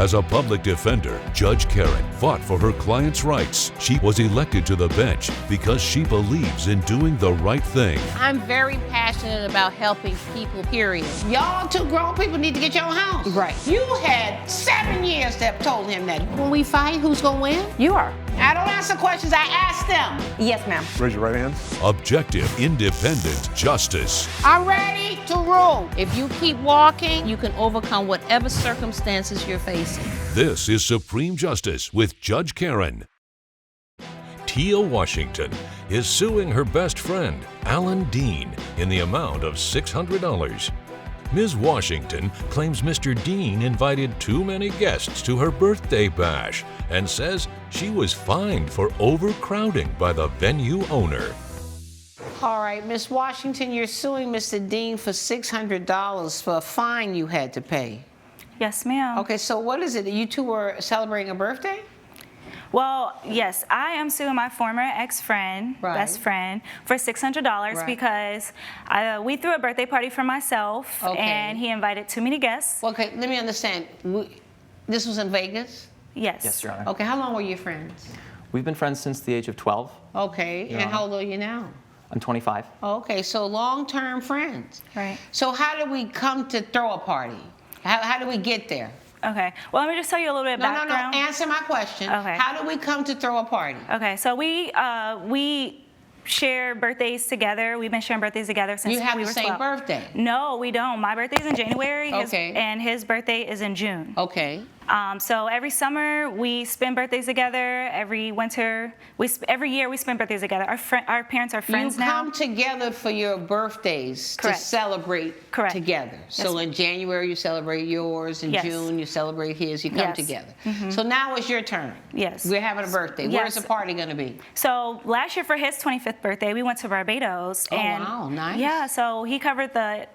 As a public defender, Judge Karen fought for her client's rights. She was elected to the bench because she believes in doing the right thing. I'm very passionate about helping people, period. Y'all two grown people need to get your own house. Right. You had 7 years to have told him that. When we fight, who's gonna win? You are. I don't answer questions, I ask them. Yes, ma'am. Raise your right hand. Objective, independent justice. I'm ready to rule. If you keep walking, you can overcome whatever circumstances you're facing. This is Supreme Justice with Judge Karen. Tia Washington is suing her best friend, Alan Dean, in the amount of $600. Ms. Washington claims Mr. Dean invited too many guests to her birthday bash and says she was fined for overcrowding by the venue owner. All right, Ms. Washington, you're suing Mr. Dean for $600 for a fine you had to pay. Yes, ma'am. Okay, so what is it? You two were celebrating a birthday? Well, yes, I am suing my former ex-friend, Right. best friend, for $600 Right. because we threw a birthday party for myself, Okay. and he invited too many guests. Okay, let me understand. This was in Vegas? Yes. Yes, Your Honor. Okay, how long were you friends? We've been friends since the age of 12. Okay, Your and Honor. how old are you now? I'm 25. Okay, so long-term friends. Right. So how did we come to throw a party? How did we get there? Okay. Well, let me just tell you a little bit of No, background. answer my question. Okay. How did we come to throw a party? Okay, so we share birthdays together. We've been sharing birthdays together since You have we the were same 12. birthday? No, we don't. My birthday's in January, Okay. and his birthday is in June. Okay. So every summer we spend birthdays together. Every winter, every year we spend birthdays together. Our parents are friends You now. come together for your birthdays Correct. to celebrate Correct. together. So Yes. in January you celebrate yours, in Yes. June you celebrate his, you come Yes. together. So now it's your turn. Yes. We're having a birthday. Where's Yes. the party gonna be? So last year for his 25th birthday, we went to Barbados. Oh, and wow, nice. Yeah, so he covered the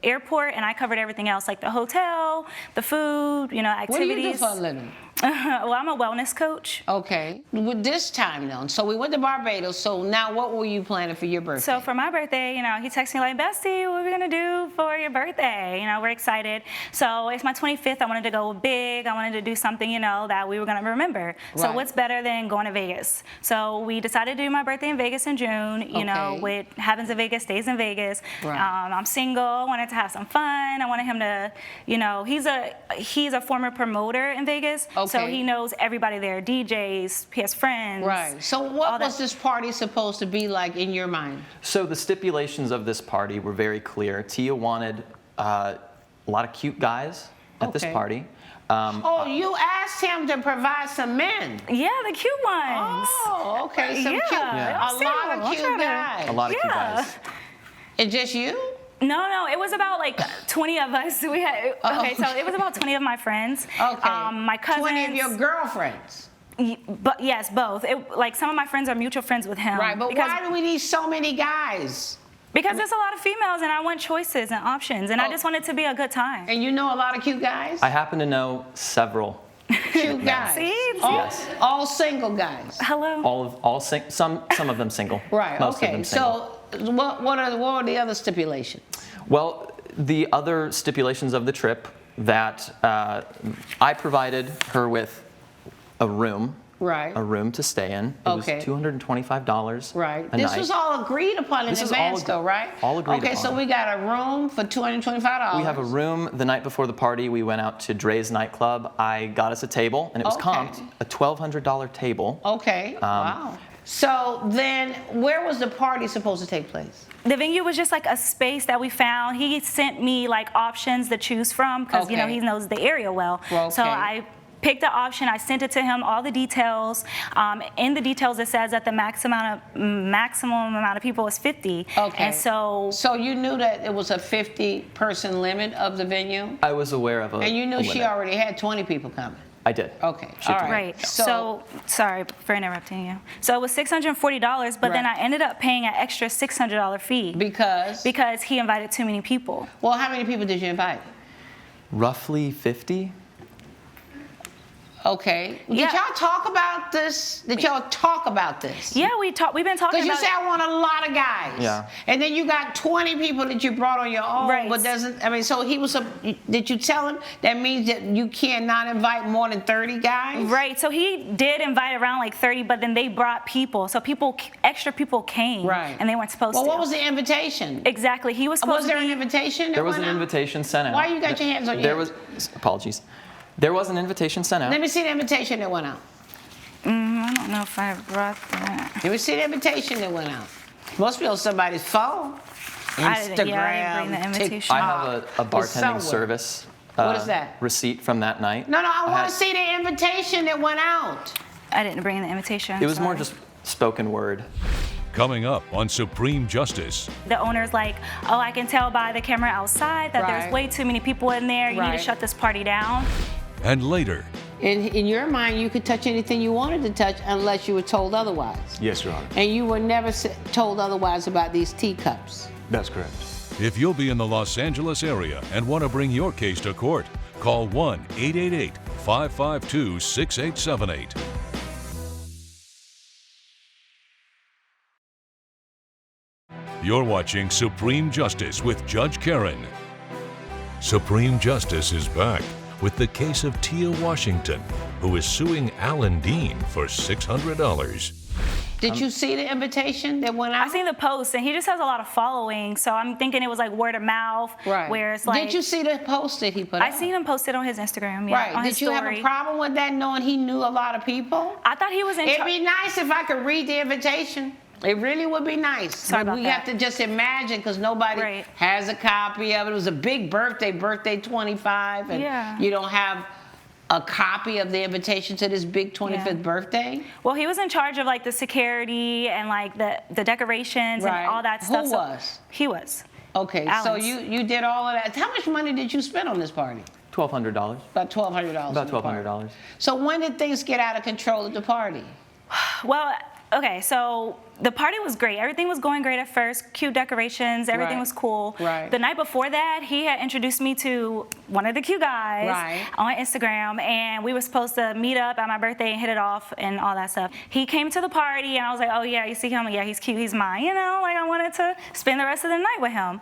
airport, and I covered everything else, like the hotel, the food, activities. What do you do for a living? Well, I'm a wellness coach. Okay. With this time though, so we went to Barbados, so now what were you planning for your birthday? So for my birthday, he texted me like, Bestie, what are we gonna do for your birthday? We're excited. So it's my 25th. I wanted to go big. I wanted to do something, that we were gonna remember. So Right. what's better than going to Vegas? So we decided to do my birthday in Vegas in June. Okay. What happens in Vegas stays in Vegas. Right. I'm single. I wanted to have some fun. I wanted him to, he's a former promoter in Vegas. So Okay. he knows everybody there, DJs, he has friends. Right. So all what that. was this party supposed to be like in your mind? So the stipulations of this party were very clear. Tia wanted a lot of cute guys at this Okay. party. Oh, you asked him to provide some men. Yeah, the cute ones. Oh, okay. Some Yeah. cute, Yeah. a lot of I'm cute trying to- guys. A lot of cute Yeah. guys. And just you? No, it was about like 20 of us. Okay, so it was about 20 of my friends. Okay. My cousins. 20 of your girlfriends. But yes, both. Like some of my friends are mutual friends with him. Right, but because, why do we need so many guys? Because there's a lot of females, and I want choices and options, and I Oh. just want it to be a good time. And you know a lot of cute guys? I happen to know several. Cute guys. See? Yes. All single guys. Hello. Some of them single. Right, Most of okay. them single. So what are the other stipulations? Well, the other stipulations of the trip that I provided her with a room. Right. A room to stay in. It Okay. was $225 Right. a This night. was all agreed upon in This is advance, all- though, right? all agreed Okay, so upon. we got a room for $225. We have a room. The night before the party, we went out to Dre's nightclub. I got us a table, and it was Okay. comped, a $1,200 table. Okay, wow. So then, where was the party supposed to take place? The venue was just like a space that we found. He sent me like options to choose from because Okay. he knows the area well. Well, So okay. I picked the option. I sent it to him, all the details. In the details, it says that the maximum amount of people is 50. Okay. And so you knew that it was a 50-person limit of the venue? I was aware of a And you knew a she limit. already had 20 people coming? I did. Okay, She all told right. me. Right. So sorry for interrupting you. So it was $640, but then Right. I ended up paying an extra $600 fee Because he invited too many people. well, how many people did you invite? Roughly 50. Okay. Did Yeah. y'all talk about this? Did y'all talk about this? Yeah, we've been talking Because you about say I want a lot of guys. Yeah. And then you got 20 people that you brought on your own. Right. But so he was, did you tell him that means that you cannot invite more than 30 guys? Right, so he did invite around like 30, but then they brought people. So extra people came. Right. And they weren't supposed to. Well, what was the invitation? Exactly, he was supposed Was there to an be. invitation? There was an invitation sent out. Why you got your hands on your There head? was, apologies. There was an invitation sent out. Let me see the invitation that went out. I don't know if I brought that. Let me see the invitation that went out. Must be on somebody's phone. I didn't bring the Instagram, invitation. TikTok. I have a It's bartending somewhere. service What is that? receipt from that night. No, I want had- to see the invitation that went out. I didn't bring the invitation. It was more sorry. just spoken word. Coming up on Supreme Justice. The owner's like, oh, I can tell by the camera outside that Right. there's way too many people in there. You need Right. to shut this party down. And later, In your mind, you could touch anything you wanted to touch unless you were told otherwise. Yes, Your Honor. And you were never told otherwise about these teacups. That's correct. if you'll be in the Los Angeles area and want to bring your case to court, call 1-888-552-6878. You're watching Supreme Justice with Judge Karen. Supreme Justice is back with the case of Tia Washington, who is suing Alan Dean for $600. Did you see the invitation that went out? I seen the post, and he just has a lot of following, so I'm thinking it was like word of mouth, Right. where it's like. Did you see the post that he put I out? seen him posted on his Instagram, yeah, Right. on his Did you story. have a problem with that, knowing he knew a lot of people? I thought he was in It'd charge. be nice if I could read the invitation. It really would be nice. Sorry But about we that. have to just imagine, because nobody Right. has a copy of it. It was a big birthday 25, and Yeah. you don't have a copy of the invitation to this big 25th Yeah. birthday. Well, he was in charge of like the security and like the decorations Right. and all that Who stuff. So was? he was. Okay, so Alex. you did all of that. How much money did you spend on this party? $1,200. About $1,200. About on the party. $1,200. So when did things get out of control at the party? Well, okay, so the party was great. Everything was going great at first. Cute decorations, everything Right. was cool. Right. The night before that, he had introduced me to one of the cute guys Right. on Instagram, and we were supposed to meet up at my birthday and hit it off and all that stuff. He came to the party, and I was like, oh yeah, you see him? Yeah, he's cute, he's mine. You know, like I wanted to spend the rest of the night with him.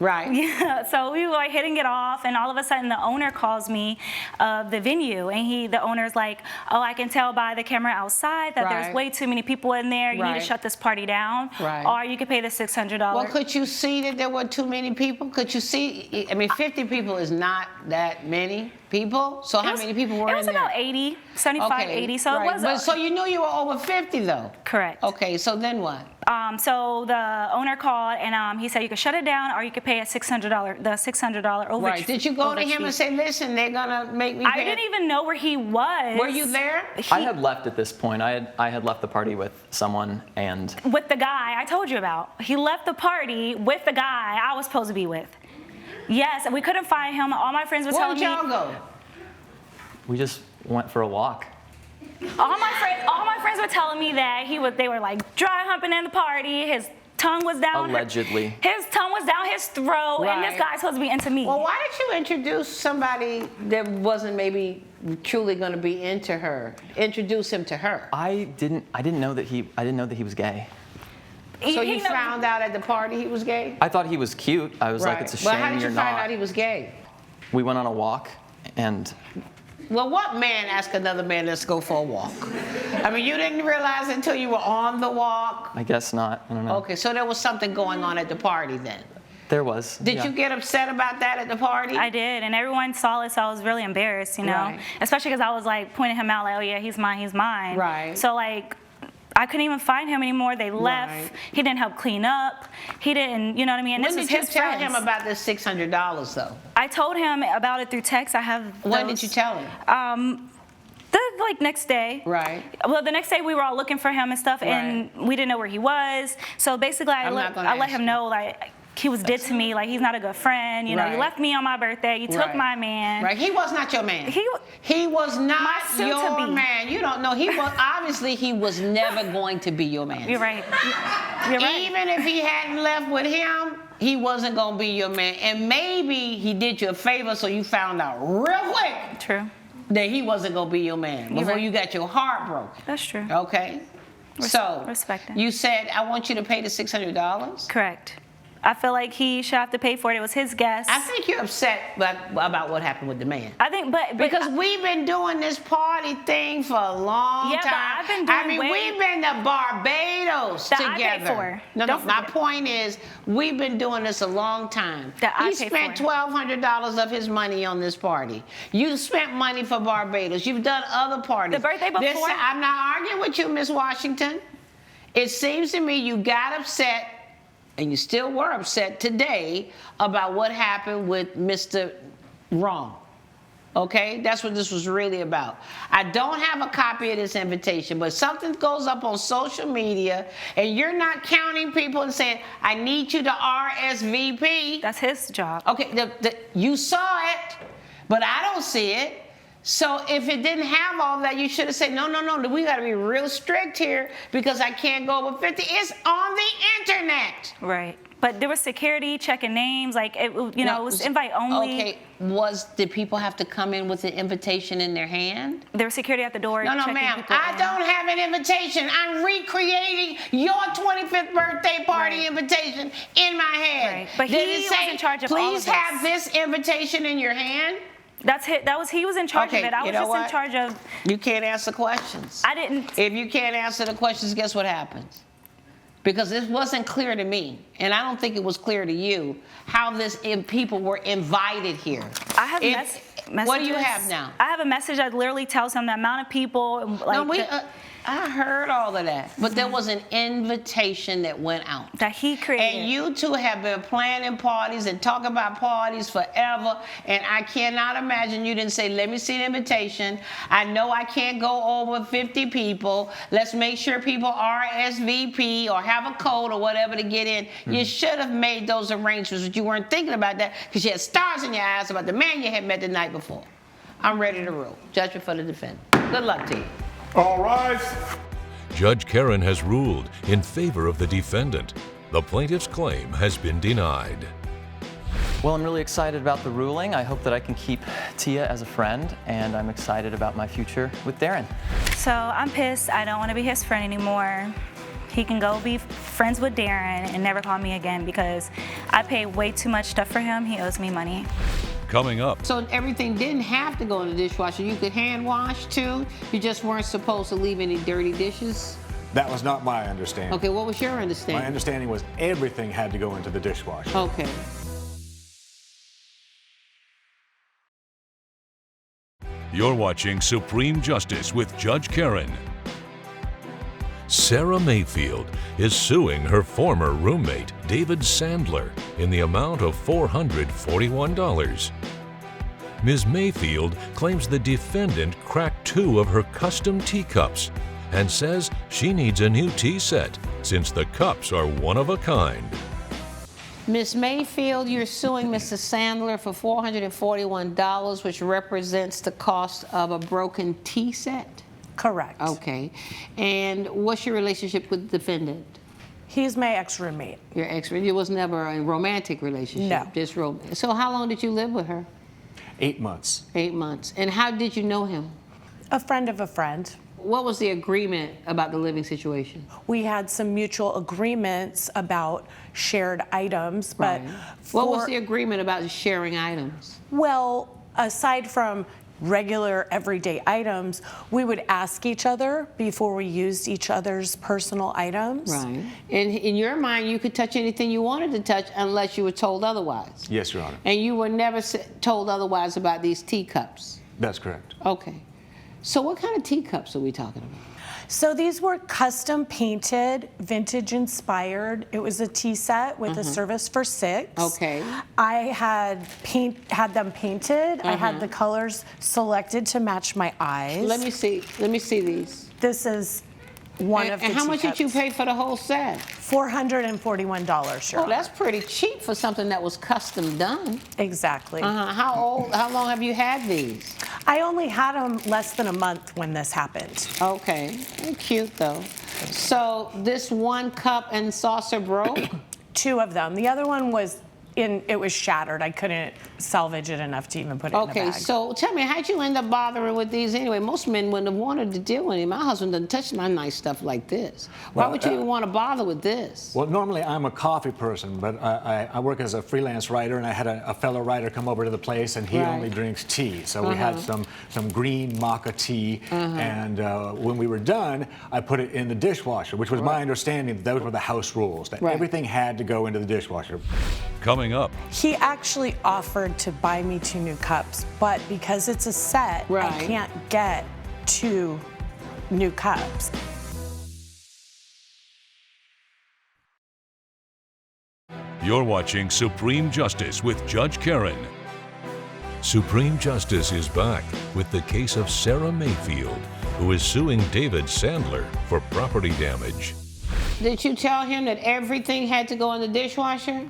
Right. Yeah, so we were like hitting it off, and all of a sudden the owner calls me of the venue, and the owner's like, oh, I can tell by the camera outside that Right. there's way too many people in there. You need Right. to shut this party down, Right. or you could pay the $600. Well, could you see that there were too many people? Could you see? I mean, 50 people is not that many people. So how many people were It was in there? about 80, 75, 80, so right. it was. But so you knew you were over 50 though. Correct. Okay, so then what? So the owner called, and he said you could shut it down, or you could pay the $600 over. Right. Did you go to him and say, listen, they're gonna make me pay? I didn't even know where he was. Were you there? I had left at this point. I had left the party with someone, and With the guy I told you about. He left the party with the guy I was supposed to be with. Yes, and we couldn't find him. All my friends were Where telling did me. y'all go? we just went for a walk. All my friends were telling me that they were like dry humping in the party. His tongue was down. Allegedly. His tongue was down his throat, and this Right. guy's supposed to be into me. Well, why did you introduce somebody that wasn't maybe truly going to be into her? Introduce him to her. I didn't know that he was gay. He- So he you know- found out at the party he was gay? I thought he was cute. I was like, it's a shame Well, how did you you're find not. out he was gay? We went on a walk, and Well, what man asked another man, let's go for a walk? I mean, you didn't realize until you were on the walk? I guess not. I don't know. Okay, so there was something going on at the party then. There was. Did yeah. you get upset about that at the party? I did, and everyone saw it, so I was really embarrassed, you know? Right. Especially because I was like pointing him out, like, oh yeah, he's mine, he's mine. Right. So like, I couldn't even find him anymore. They left. Right. He didn't help clean up. He didn't, you know what I mean? And When this did was you his tell friends. him about this $600 though? I told him about it through text. I have. When those. did you tell him? The next day. Right. Well, the next day we were all looking for him and stuff, and we didn't know where he was. So basically, I I'm not gonna let ask him you. know like he was dead to me. Like he's not a good friend. You know, you Right. left me on my birthday. You took Right. my man. Right, he was not your man. He was not My your soon-to-be. man. You don't know. He was obviously he was never going to be your man. You're right. You're right. Even if he hadn't left with him, he wasn't gonna be your man. And maybe he did you a favor, so you found out real quick True. that he wasn't going to be your man before right. you got your heart broken. That's true. Okay. So respect it. you said, I want you to pay the $600? Correct. I feel like he should have to pay for it. It was his guest. I think you're upset about what happened with the man. I think, but because we've been doing this party thing for a long time. Yeah, but I've been doing we've been to Barbados that together. I paid for. No, my point is, we've been doing this a long time. That I he paid spent for. $1,200 of his money on this party. You spent money for Barbados. You've done other parties. The birthday before. I'm not arguing with you, Miss Washington. It seems to me you got upset, and you still were upset today about what happened with Mr. Wrong. Okay? That's what this was really about. I don't have a copy of this invitation, but something goes up on social media, and you're not counting people and saying, I need you to RSVP. That's his job. Okay, you saw it, but I don't see it. So if it didn't have all that, you should have said, no, we got to be real strict here because I can't go over 50. It's on the internet. Right. But there was security checking names, like it was invite only. Okay, did people have to come in with an invitation in their hand? There was security at the door. No, ma'am. I don't have an invitation. I'm recreating your 25th birthday party invitation in my head. Right. But did he it say, was in charge of all of please this. have this invitation in your hand? He was in charge of it. I was just in charge of. You can't answer questions. I didn't. If you can't answer the questions, guess what happens? Because it wasn't clear to me, and I don't think it was clear to you, how people were invited here. I have messages. What do you have now? I have a message that literally tells him the amount of people. I heard all of that, but there was an invitation that went out. That he created. And you two have been planning parties and talk about parties forever, and I cannot imagine you didn't say, let me see the invitation. I know I can't go over 50 people. Let's make sure people RSVP or have a code or whatever to get in. Mm-hmm. You should have made those arrangements, but you weren't thinking about that because you had stars in your eyes about the man you had met the night before. I'm ready to rule. Judgment for the defendant. Good luck to you. All rise. Judge Karen has ruled in favor of the defendant. The plaintiff's claim has been denied. Well, I'm really excited about the ruling. I hope that I can keep Tia as a friend, and I'm excited about my future with Darren. So I'm pissed. I don't want to be his friend anymore. He can go be friends with Darren and never call me again because I pay way too much stuff for him. He owes me money. Coming up. So everything didn't have to go in the dishwasher. You could hand wash too. You just weren't supposed to leave any dirty dishes. That was not my understanding. Okay, what was your understanding? My understanding was everything had to go into the dishwasher. Okay. You're watching Supreme Justice with Judge Karen. Sarah Mayfield is suing her former roommate, David Sandler, in the amount of $441. Ms. Mayfield claims the defendant cracked 2 of her custom teacups and says she needs a new tea set since the cups are one of a kind. Ms. Mayfield, you're suing Mr. Sandler for $441, which represents the cost of a broken tea set? Correct. Okay. And what's your relationship with the defendant? He's my ex-roommate. Your ex-roommate? It was never a romantic relationship? No. Just So how long did you live with her? 8 months. 8 months. And how did you know him? A friend of a friend. What was the agreement about the living situation? We had some mutual agreements about shared items, but What was the agreement about sharing items? Well, aside from regular everyday items, we would ask each other before we used each other's personal items. Right. And in your mind, you could touch anything you wanted to touch unless you were told otherwise. Yes, Your Honor. And you were never told otherwise about these teacups. That's correct. Okay. So what kind of teacups are we talking about? So these were custom painted, vintage inspired. It was a tea set with a service for 6. Okay. I had them painted. I had the colors selected to match my eyes. Let me see these. This is one of the And how much did you teacups. pay for the whole set? $441, Your Oh, Honor. that's pretty cheap for something that was custom done. Exactly. How long have you had these? I only had them less than a month when this happened. Okay. They're cute though. So this one cup and saucer broke? 2 of them. The other one was it was shattered. I couldn't salvage it enough to even put it in the bag. Okay, so tell me, how'd you end up bothering with these anyway? Most men wouldn't have wanted to deal with it. My husband doesn't touch my nice stuff like this. Why would you even want to bother with this? Well, normally I'm a coffee person, but I work as a freelance writer, and I had a fellow writer come over to the place, and he only drinks tea. So we had some green maca tea, and when we were done, I put it in the dishwasher, which was my understanding that those were the house rules, that everything had to go into the dishwasher. Coming up, He actually offered to buy me 2 new cups, but because it's a set, I can't get 2 new cups. you're watching Supreme Justice with Judge Karen. Supreme Justice is back with the case of Sarah Mayfield, who is suing David Sandler for property damage. Did you tell him that everything had to go in the dishwasher?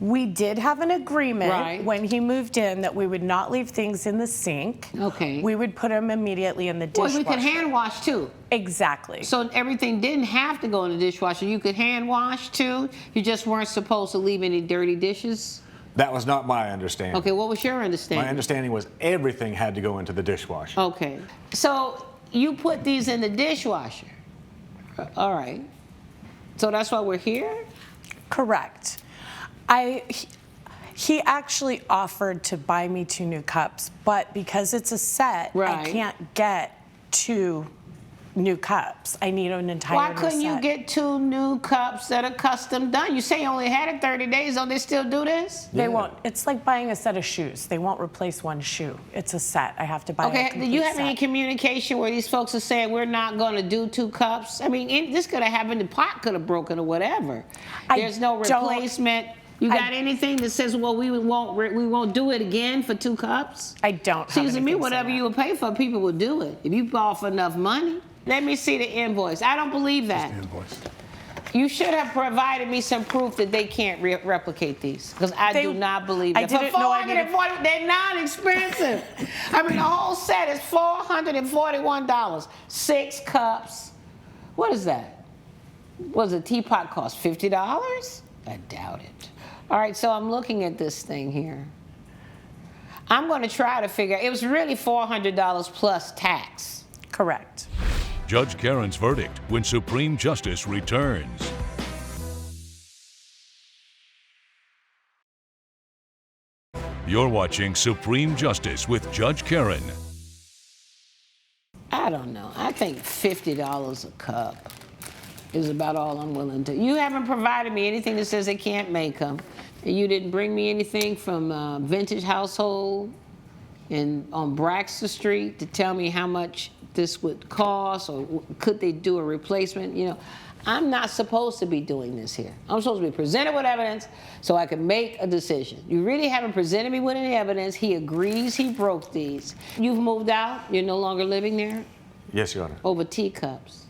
We did have an agreement when he moved in that we would not leave things in the sink. Okay. We would put them immediately in the dishwasher. Well, we could hand wash too. Exactly. So everything didn't have to go in the dishwasher. You could hand wash too. You just weren't supposed to leave any dirty dishes. That was not my understanding. Okay, what was your understanding? My understanding was everything had to go into the dishwasher. Okay. So you put these in the dishwasher. All right. So that's why we're here? Correct. He actually offered to buy me 2 new cups, but because it's a set, I can't get 2 new cups. I need an entire Why new couldn't you set. get 2 new cups that are custom done? You say you only had it 30 days. Don't they still do this? They won't. It's like buying a set of shoes. They won't replace 1 shoe. It's a set. I have to buy a Okay, complete do you have set. any communication where these folks are saying we're not going to do 2 cups? I mean, this could have happened. The pot could have broken or whatever. There's no replacement. You got anything that says, well, we won't do it again for 2 cups? I don't. Seems to me anything whatever saying you would pay for, people would do it. If you offer enough money. Let me see the invoice. I don't believe that. You should have provided me some proof that they can't replicate these, because I do not believe that. I didn't know I needed. They're not expensive. I mean, the whole set is $441. 6 cups. What is that? What does a teapot cost? $50? I doubt it. All right, so I'm looking at this thing here. I'm going to try to figure. It was really $400 plus tax. Correct. Judge Karen's verdict when Supreme Justice returns. You're watching Supreme Justice with Judge Karen. I don't know. I think $50 a cup is about all I'm willing to. You haven't provided me anything that says they can't make them. And you didn't bring me anything from Vintage Household and on Braxton Street to tell me how much this would cost, or could they do a replacement? You know, I'm not supposed to be doing this here. I'm supposed to be presented with evidence so I can make a decision. You really haven't presented me with any evidence. He agrees he broke these. You've moved out. You're no longer living there? Yes, Your Honor. Over teacups.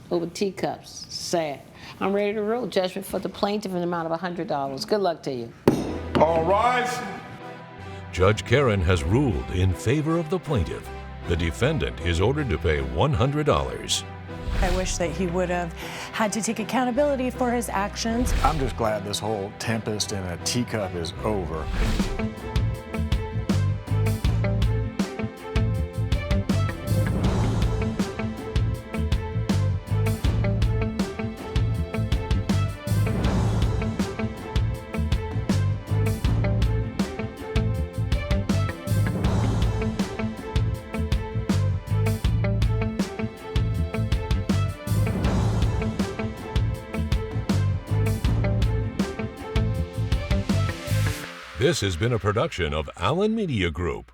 Over teacups. Sad. I'm ready to rule judgment for the plaintiff in the amount of $100. Good luck to you. All rise. Judge Karen has ruled in favor of the plaintiff. The defendant is ordered to pay $100. I wish that he would have had to take accountability for his actions. I'm just glad this whole tempest in a teacup is over. This has been a production of Allen Media Group.